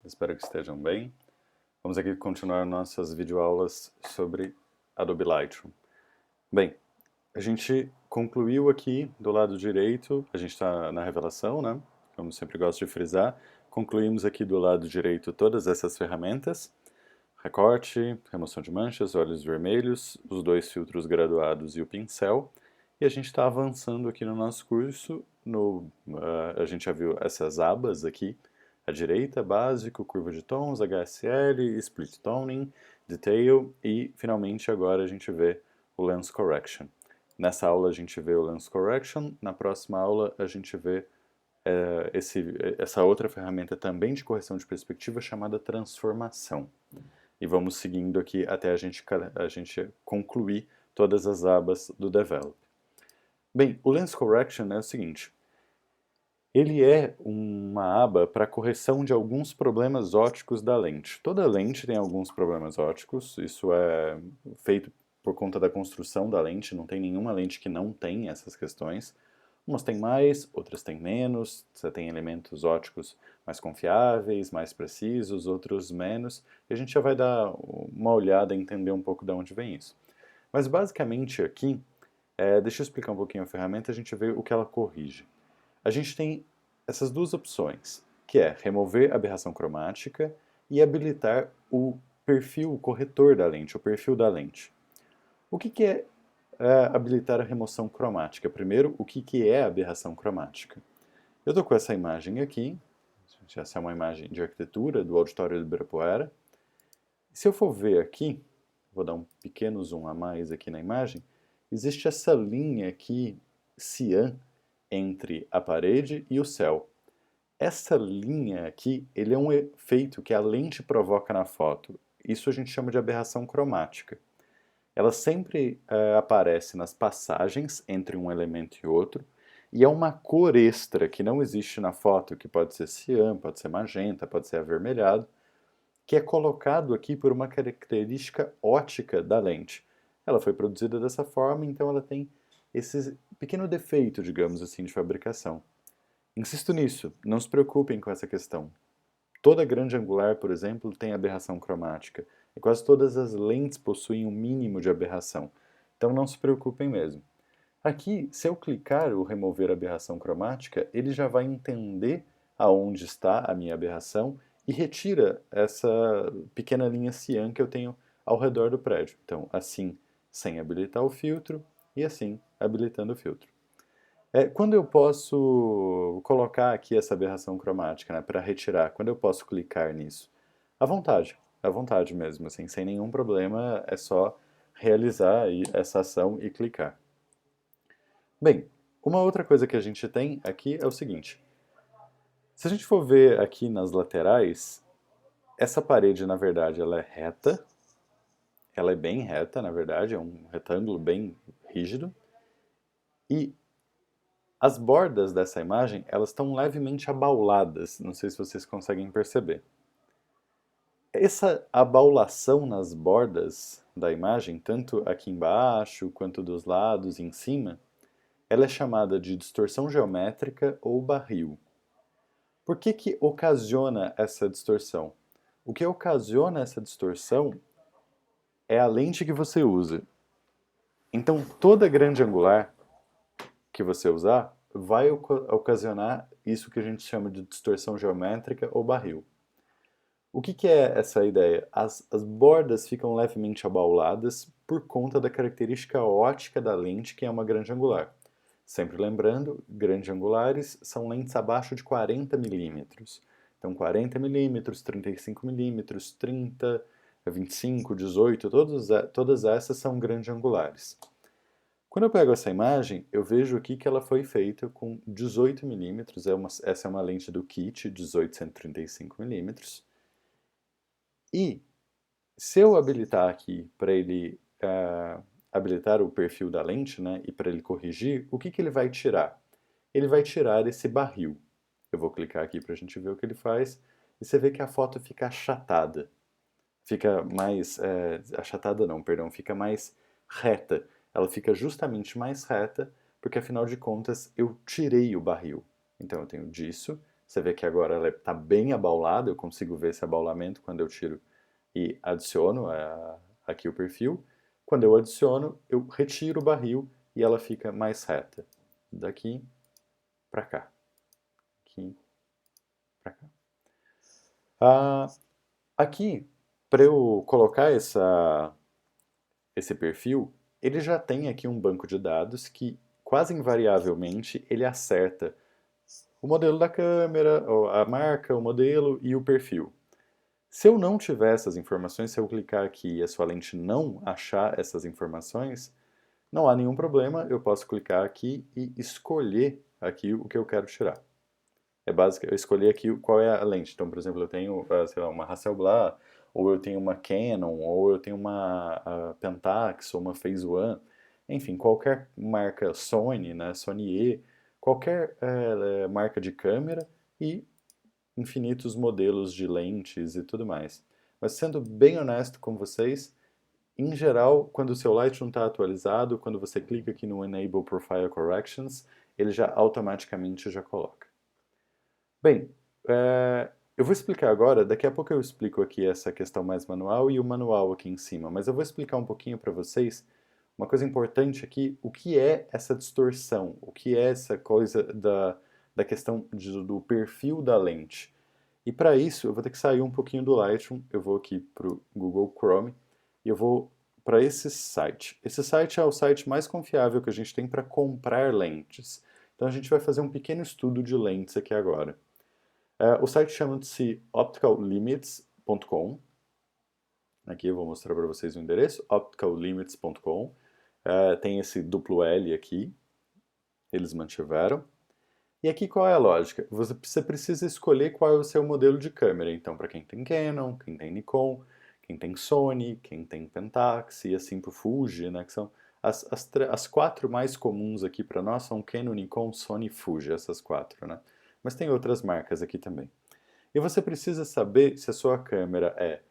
Espero que estejam bem. Vamos aqui continuar nossas videoaulas sobre Adobe Lightroom. Bem, a gente concluiu aqui do lado direito, a gente está na revelação, né? Como sempre gosto de frisar. Concluímos aqui do lado direito todas essas ferramentas. Recorte, remoção de manchas, olhos vermelhos, os dois filtros graduados e o pincel. E a gente está avançando aqui no nosso curso. A gente já viu essas abas aqui. À direita, básico, curva de tons, HSL, split toning, detail e, finalmente, agora a gente vê o lens correction. Nessa aula a gente vê o lens correction, na próxima aula a gente vê essa outra ferramenta também de correção de perspectiva chamada transformação. E vamos seguindo aqui até a gente concluir todas as abas do Develop. Bem, o lens correction é o seguinte. Ele é uma aba para correção de alguns problemas ópticos da lente. Toda lente tem alguns problemas ópticos, isso é feito por conta da construção da lente, não tem nenhuma lente que não tem essas questões. Umas têm mais, outras têm menos, você tem elementos ópticos mais confiáveis, mais precisos, outros menos, e a gente já vai dar uma olhada e entender um pouco de onde vem isso. Mas basicamente aqui, deixa eu explicar um pouquinho a ferramenta, a gente vê o que ela corrige. A gente tem essas duas opções, que é remover a aberração cromática e habilitar o perfil, o corretor da lente, o perfil da lente. O que é habilitar a remoção cromática? Primeiro, o que é aberração cromática? Eu estou com essa imagem aqui, essa é uma imagem de arquitetura do Auditório do Ibirapuera. Se eu for ver aqui, vou dar um pequeno zoom a mais aqui na imagem, existe essa linha aqui, cian, entre a parede e o céu. Essa linha aqui, ele é um efeito que a lente provoca na foto. Isso a gente chama de aberração cromática. Ela sempre aparece nas passagens entre um elemento e outro, e é uma cor extra que não existe na foto, que pode ser cian, pode ser magenta, pode ser avermelhado, que é colocado aqui por uma característica ótica da lente. Ela foi produzida dessa forma, então ela tem esse pequeno defeito, digamos assim, de fabricação. Insisto nisso, não se preocupem com essa questão. Toda grande angular, por exemplo, tem aberração cromática, e quase todas as lentes possuem um mínimo de aberração, então não se preocupem mesmo. Aqui, se eu clicar o remover aberração cromática, ele já vai entender aonde está a minha aberração e retira essa pequena linha cian que eu tenho ao redor do prédio. Então, assim, sem habilitar o filtro e assim, habilitando o filtro. Quando eu posso colocar aqui essa aberração cromática, né, para retirar? Quando eu posso clicar nisso? À vontade mesmo, assim, sem nenhum problema, é só realizar essa ação e clicar. Bem, uma outra coisa que a gente tem aqui é o seguinte. Se a gente for ver aqui nas laterais, essa parede, na verdade, ela é reta. Ela é bem reta, na verdade, é um retângulo bem rígido. E as bordas dessa imagem, elas estão levemente abauladas, não sei se vocês conseguem perceber. Essa abaulação nas bordas da imagem, tanto aqui embaixo quanto dos lados e em cima, ela é chamada de distorção geométrica ou barril. Por que ocasiona essa distorção? O que ocasiona essa distorção é a lente que você usa. Então, toda grande angular que você usar vai ocasionar isso que a gente chama de distorção geométrica ou barril. O que é essa ideia? As bordas ficam levemente abauladas por conta da característica ótica da lente, que é uma grande angular. Sempre lembrando, grandes angulares são lentes abaixo de 40 milímetros. Então 40 milímetros, 35 milímetros, 30, 25, 18, todas essas são grandes angulares. Quando eu pego essa imagem, eu vejo aqui que ela foi feita com 18 milímetros, essa é uma lente do kit 18-135 milímetros. E se eu habilitar aqui para ele habilitar o perfil da lente, né, e para ele corrigir, o que ele vai tirar? Ele vai tirar esse barril. Eu vou clicar aqui para a gente ver o que ele faz, e você vê que a foto fica achatada. Fica mais... achatada não, perdão, fica mais reta. Ela fica justamente mais reta, porque afinal de contas eu tirei o barril. Então eu tenho disso, Você vê que agora ela está bem abaulada, eu consigo ver esse abaulamento quando eu tiro e adiciono aqui o perfil. Quando eu adiciono, eu retiro o barril e ela fica mais reta. Daqui para cá. Aqui para cá. Aqui, para eu colocar esse perfil, ele já tem aqui um banco de dados que quase invariavelmente ele acerta o modelo da câmera, a marca, o modelo e o perfil. Se eu não tiver essas informações, se eu clicar aqui e a sua lente não achar essas informações, não há nenhum problema, eu posso clicar aqui e escolher aqui o que eu quero tirar. É básico, eu escolhi aqui qual é a lente. Então, por exemplo, eu tenho, sei lá, uma Hasselblad, ou eu tenho uma Canon, ou eu tenho uma Pentax, ou uma Phase One. Enfim, qualquer marca Sony, né, Sony E, qualquer marca de câmera e infinitos modelos de lentes e tudo mais. Mas sendo bem honesto com vocês, em geral, quando o seu Lightroom está atualizado, quando você clica aqui no Enable Profile Corrections, ele já automaticamente já coloca. Bem, eu vou explicar agora, daqui a pouco eu explico aqui essa questão mais manual e o manual aqui em cima, mas eu vou explicar um pouquinho para vocês uma coisa importante aqui, o que é essa distorção, o que é essa coisa da questão do perfil da lente. E para isso eu vou ter que sair um pouquinho do Lightroom, eu vou aqui para o Google Chrome e eu vou para esse site. Esse site é o site mais confiável que a gente tem para comprar lentes. Então a gente vai fazer um pequeno estudo de lentes aqui agora. O site chama-se opticallimits.com. Aqui eu vou mostrar para vocês o endereço, opticallimits.com. Tem esse duplo L aqui, eles mantiveram. E aqui qual é a lógica? Você precisa escolher qual é o seu modelo de câmera. Então, para quem tem Canon, quem tem Nikon, quem tem Sony, quem tem Pentax e assim por Fuji, né? Que são as quatro mais comuns aqui para nós são Canon, Nikon, Sony e Fuji, essas quatro, né? Mas tem outras marcas aqui também. E você precisa saber se a sua câmera é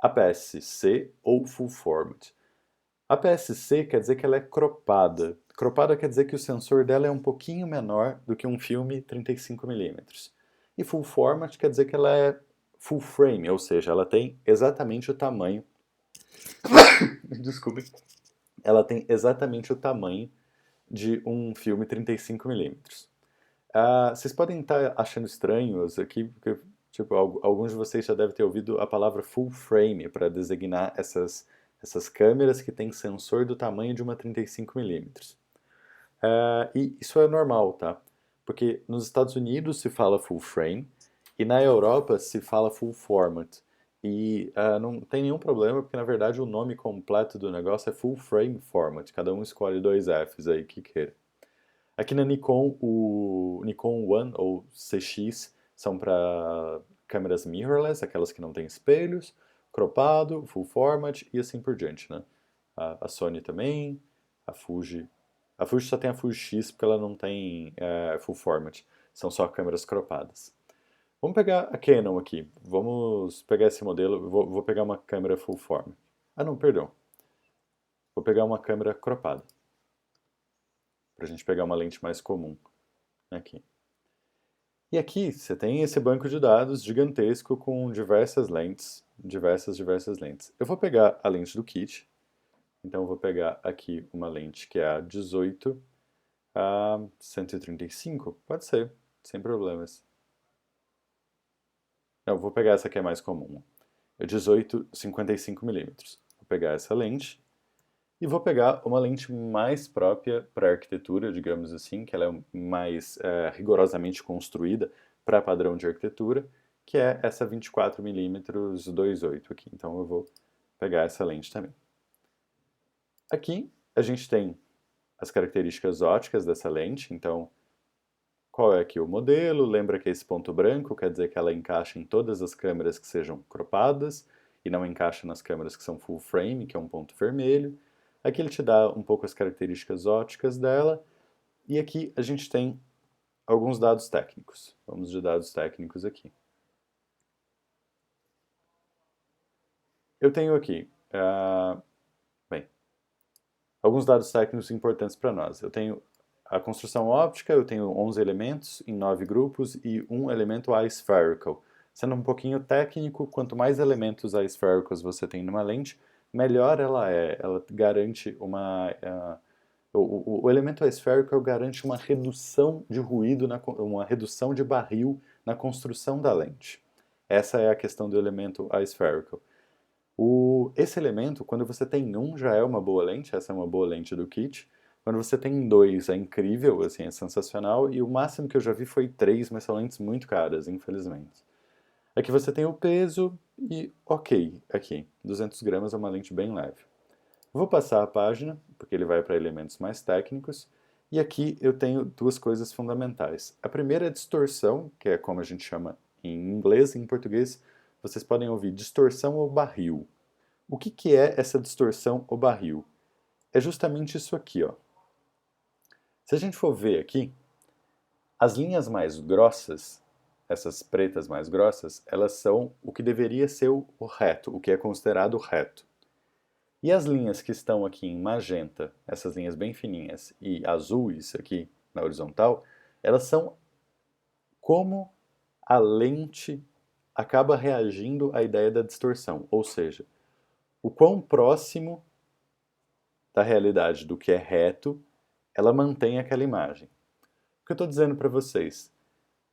APS-C ou Full Format. APS-C quer dizer que ela é cropada. Cropada quer dizer que o sensor dela é um pouquinho menor do que um filme 35mm. E Full Format quer dizer que ela é full frame, ou seja, ela tem exatamente o tamanho. Desculpe. Ela tem exatamente o tamanho de um filme 35mm. Vocês podem estar achando estranhos aqui, porque tipo, alguns de vocês já devem ter ouvido a palavra full frame para designar essas câmeras que têm sensor do tamanho de uma 35mm. E isso é normal, tá? Porque nos Estados Unidos se fala full frame e na Europa se fala full format. E não tem nenhum problema, porque na verdade o nome completo do negócio é full frame format. Cada um escolhe dois Fs aí que queira. Aqui na Nikon, o Nikon One ou CX são para câmeras mirrorless, aquelas que não têm espelhos, cropado, full format e assim por diante, né? A Sony também, a Fuji. A Fuji só tem a Fuji X porque ela não tem full format, são só câmeras cropadas. Vamos pegar a Canon aqui, vamos pegar esse modelo, vou pegar uma câmera full format. Não, perdão. Vou pegar uma câmera cropada, para a gente pegar uma lente mais comum aqui. E aqui você tem esse banco de dados gigantesco com diversas lentes, diversas lentes. Eu vou pegar a lente do kit, então eu vou pegar aqui uma lente que é a 18 a 135, pode ser, sem problemas. Não, eu vou pegar essa que é mais comum, é 18 55mm. Vou pegar essa lente e vou pegar uma lente mais própria para arquitetura, digamos assim, que ela é mais rigorosamente construída para padrão de arquitetura, que é essa 24mm 2.8 aqui. Então eu vou pegar essa lente também. Aqui a gente tem as características ópticas dessa lente, então qual é aqui o modelo? Lembra que esse ponto branco quer dizer que ela encaixa em todas as câmeras que sejam cropadas e não encaixa nas câmeras que são full frame, que é um ponto vermelho. Aqui ele te dá um pouco as características ópticas dela. E aqui a gente tem alguns dados técnicos. Vamos de dados técnicos aqui. Eu tenho aqui, bem, alguns dados técnicos importantes para nós. Eu tenho a construção óptica, eu tenho 11 elementos em 9 grupos e um elemento aspherical. Sendo um pouquinho técnico, quanto mais elementos asphericals você tem numa lente, melhor ela é. Ela garante o elemento aspherical garante uma redução de ruído, uma redução de barril na construção da lente. Essa é a questão do elemento aspherical. Esse elemento, quando você tem um, já é uma boa lente, essa é uma boa lente do kit. Quando você tem dois, é incrível, assim, é sensacional. E o máximo que eu já vi foi três, mas são lentes muito caras, infelizmente. Aqui você tem o peso e ok, aqui, 200 gramas é uma lente bem leve. Vou passar a página, porque ele vai para elementos mais técnicos. E aqui eu tenho duas coisas fundamentais. A primeira é a distorção, que é como a gente chama em inglês, e em português vocês podem ouvir distorção ou barril. O que é essa distorção ou barril? É justamente isso aqui, ó. Se a gente for ver aqui, as linhas mais grossas, essas pretas mais grossas, elas são o que deveria ser o reto, o que é considerado reto. E as linhas que estão aqui em magenta, essas linhas bem fininhas, e azuis aqui na horizontal, elas são como a lente acaba reagindo à ideia da distorção, ou seja, o quão próximo da realidade do que é reto, ela mantém aquela imagem. O que eu estou dizendo para vocês?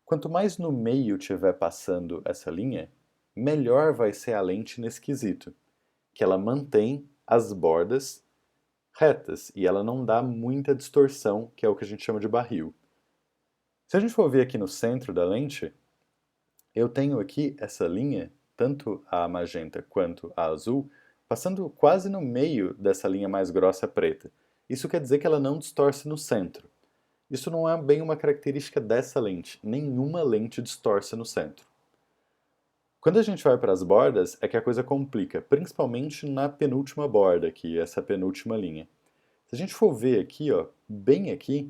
Quanto mais no meio tiver passando essa linha, melhor vai ser a lente nesse quesito, que ela mantém as bordas retas e ela não dá muita distorção, que é o que a gente chama de barril. Se a gente for ver aqui no centro da lente, eu tenho aqui essa linha, tanto a magenta quanto a azul, passando quase no meio dessa linha mais grossa preta. Isso quer dizer que ela não distorce no centro. Isso não é bem uma característica dessa lente. Nenhuma lente distorce no centro. Quando a gente vai para as bordas, é que a coisa complica, principalmente na penúltima borda aqui, essa penúltima linha. Se a gente for ver aqui, ó, bem aqui,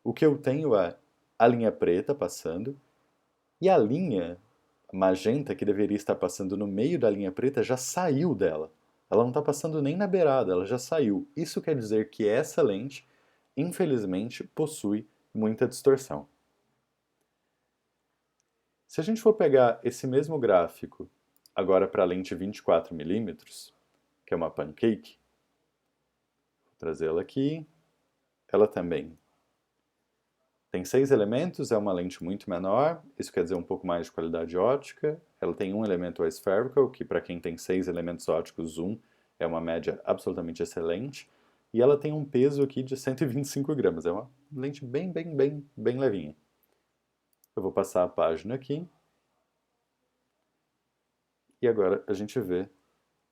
o que eu tenho é a linha preta passando e a linha magenta, que deveria estar passando no meio da linha preta, já saiu dela. Ela não está passando nem na beirada, ela já saiu. Isso quer dizer que essa lente, infelizmente, possui muita distorção. Se a gente for pegar esse mesmo gráfico agora para a lente 24mm, que é uma pancake, vou trazê-la aqui, ela também tem 6 elementos, é uma lente muito menor, isso quer dizer um pouco mais de qualidade óptica. Ela tem um elemento aspherical, que para quem tem 6 elementos ópticos, é uma média absolutamente excelente. E ela tem um peso aqui de 125 gramas, é uma lente bem levinha. Eu vou passar a página aqui. E agora a gente vê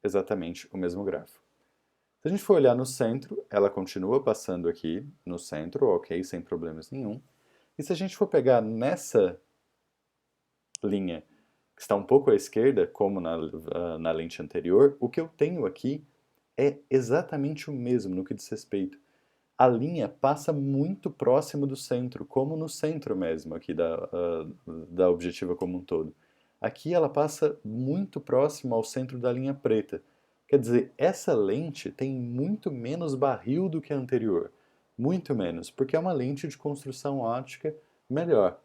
exatamente o mesmo gráfico. Se a gente for olhar no centro, ela continua passando aqui no centro, ok, sem problemas nenhum. E se a gente for pegar nessa linha que está um pouco à esquerda, como na lente anterior, o que eu tenho aqui é exatamente o mesmo no que diz respeito. A linha passa muito próximo do centro, como no centro mesmo aqui da objetiva como um todo. Aqui ela passa muito próximo ao centro da linha preta. Quer dizer, essa lente tem muito menos barril do que a anterior. Muito menos, porque é uma lente de construção óptica melhor.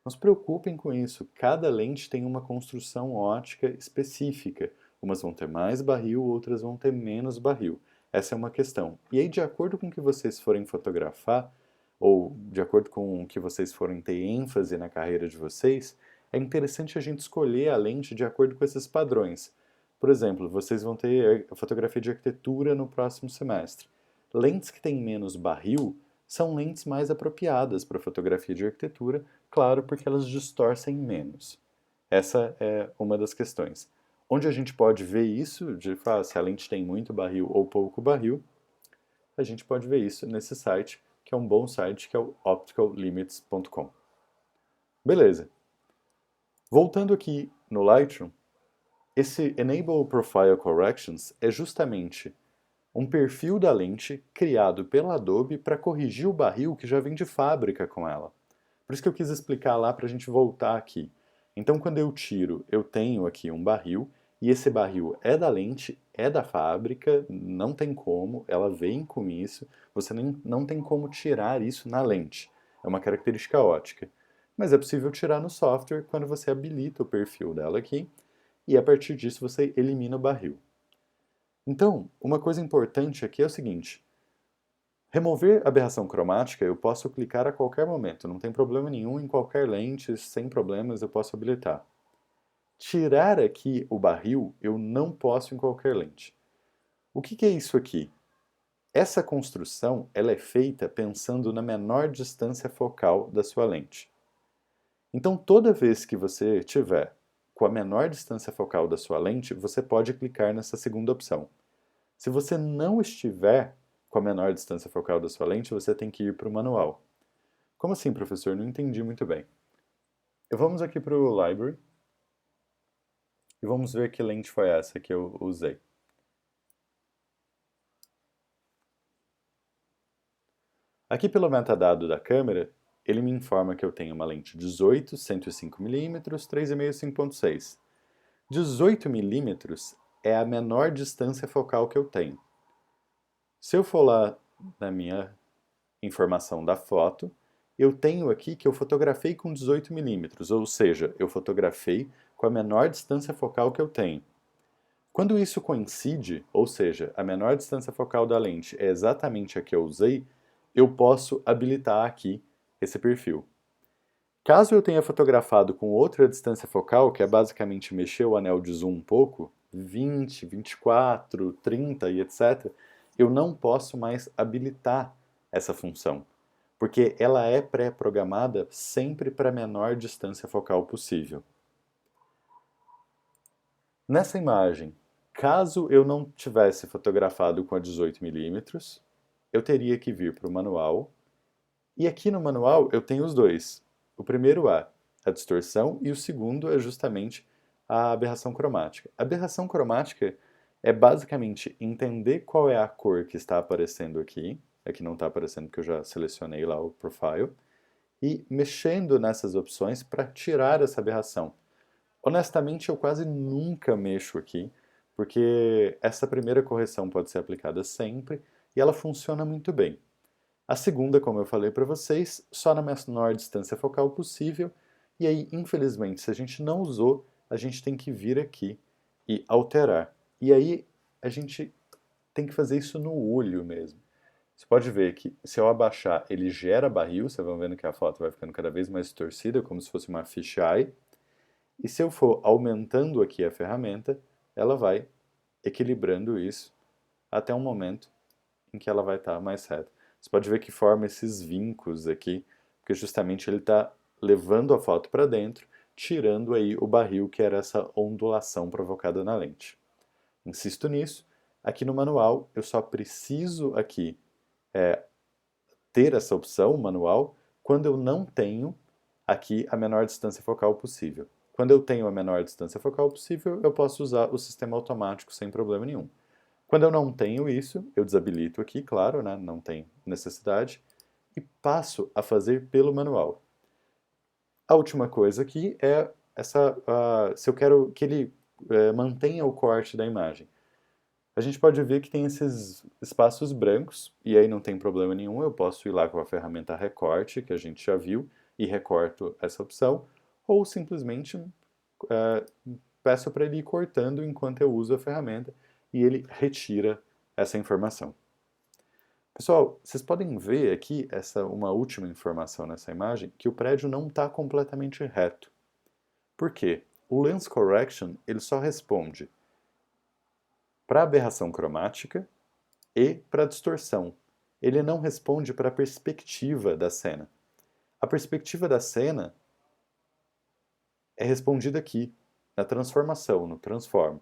Não se preocupem com isso, cada lente tem uma construção óptica específica. Umas vão ter mais barril, outras vão ter menos barril. Essa é uma questão. E aí, de acordo com o que vocês forem fotografar, ou de acordo com o que vocês forem ter ênfase na carreira de vocês, é interessante a gente escolher a lente de acordo com esses padrões. Por exemplo, vocês vão ter a fotografia de arquitetura no próximo semestre. Lentes que têm menos barril são lentes mais apropriadas para fotografia de arquitetura, claro, porque elas distorcem menos. Essa é uma das questões. Onde a gente pode ver isso, de se a lente tem muito barril ou pouco barril, a gente pode ver isso nesse site, que é um bom site, que é o opticallimits.com. Beleza. Voltando aqui no Lightroom, esse Enable Profile Corrections é justamente um perfil da lente criado pela Adobe para corrigir o barril que já vem de fábrica com ela. Por isso que eu quis explicar lá para a gente voltar aqui. Então, quando eu tiro, eu tenho aqui um barril e esse barril é da lente, é da fábrica, não tem como, ela vem com isso, você não tem como tirar isso na lente. É uma característica ótica. Mas é possível tirar no software quando você habilita o perfil dela aqui, e a partir disso você elimina o barril. Então, uma coisa importante aqui é o seguinte: remover aberração cromática eu posso clicar a qualquer momento, não tem problema nenhum, em qualquer lente, sem problemas eu posso habilitar. Tirar aqui o barril eu não posso em qualquer lente. O que é isso aqui? Essa construção ela é feita pensando na menor distância focal da sua lente. Então, toda vez que você tiver com a menor distância focal da sua lente, você pode clicar nessa segunda opção. Se você não estiver com a menor distância focal da sua lente, você tem que ir para o manual. Como assim, professor? Não entendi muito bem. Vamos aqui para o Library e vamos ver que lente foi essa que eu usei. Aqui pelo metadado da câmera, ele me informa que eu tenho uma lente 18, 105mm, 3,5, 5.6. 18mm é a menor distância focal que eu tenho. Se eu for lá na minha informação da foto, eu tenho aqui que eu fotografei com 18mm, ou seja, eu fotografei com a menor distância focal que eu tenho. Quando isso coincide, ou seja, a menor distância focal da lente é exatamente a que eu usei, eu posso habilitar aqui esse perfil. Caso eu tenha fotografado com outra distância focal, que é basicamente mexer o anel de zoom um pouco, 20, 24, 30 e etc., eu não posso mais habilitar essa função, porque ela é pré-programada sempre para a menor distância focal possível. Nessa imagem, caso eu não tivesse fotografado com a 18mm, eu teria que vir para o manual, e aqui no manual eu tenho os dois. O primeiro é a distorção e o segundo é justamente a aberração cromática. A aberração cromática é basicamente entender qual é a cor que está aparecendo aqui, aqui não está aparecendo porque eu já selecionei lá o profile, e mexendo nessas opções para tirar essa aberração. Honestamente, eu quase nunca mexo aqui, porque essa primeira correção pode ser aplicada sempre e ela funciona muito bem. A segunda, como eu falei para vocês, só na menor distância focal possível, e aí, infelizmente, se a gente não usou, a gente tem que vir aqui e alterar. E aí, a gente tem que fazer isso no olho mesmo. Você pode ver que se eu abaixar, ele gera barril, vocês vão vendo que a foto vai ficando cada vez mais distorcida, como se fosse uma fisheye. E se eu for aumentando aqui a ferramenta, ela vai equilibrando isso até um momento em que ela vai estar mais reta. Você pode ver que forma esses vincos aqui, porque justamente ele está levando a foto para dentro, tirando aí o barril, que era essa ondulação provocada na lente. Insisto nisso, aqui no manual eu só preciso aqui ter essa opção manual quando eu não tenho aqui a menor distância focal possível. Quando eu tenho a menor distância focal possível, eu posso usar o sistema automático sem problema nenhum. Quando eu não tenho isso, eu desabilito aqui, claro, né, não tem necessidade, e passo a fazer pelo manual. A última coisa aqui é se eu quero que ele mantenha o corte da imagem. A gente pode ver que tem esses espaços brancos, e aí não tem problema nenhum, eu posso ir lá com a ferramenta recorte, que a gente já viu, e recorto essa opção, ou simplesmente peço para ele ir cortando enquanto eu uso a ferramenta, e ele retira essa informação. Pessoal, vocês podem ver aqui uma última informação nessa imagem, que o prédio não está completamente reto. Por quê? O Lens Correction ele só responde para aberração cromática e para distorção. Ele não responde para a perspectiva da cena. A perspectiva da cena é respondida aqui, na transformação, no transform.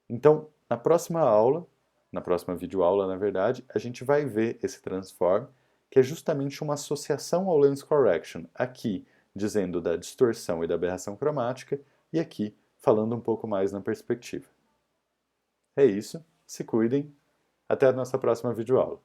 Então, na próxima aula, na próxima videoaula, na verdade, a gente vai ver esse transform, que é justamente uma associação ao lens correction, aqui dizendo da distorção e da aberração cromática, e aqui falando um pouco mais na perspectiva. É isso, se cuidem, até a nossa próxima videoaula.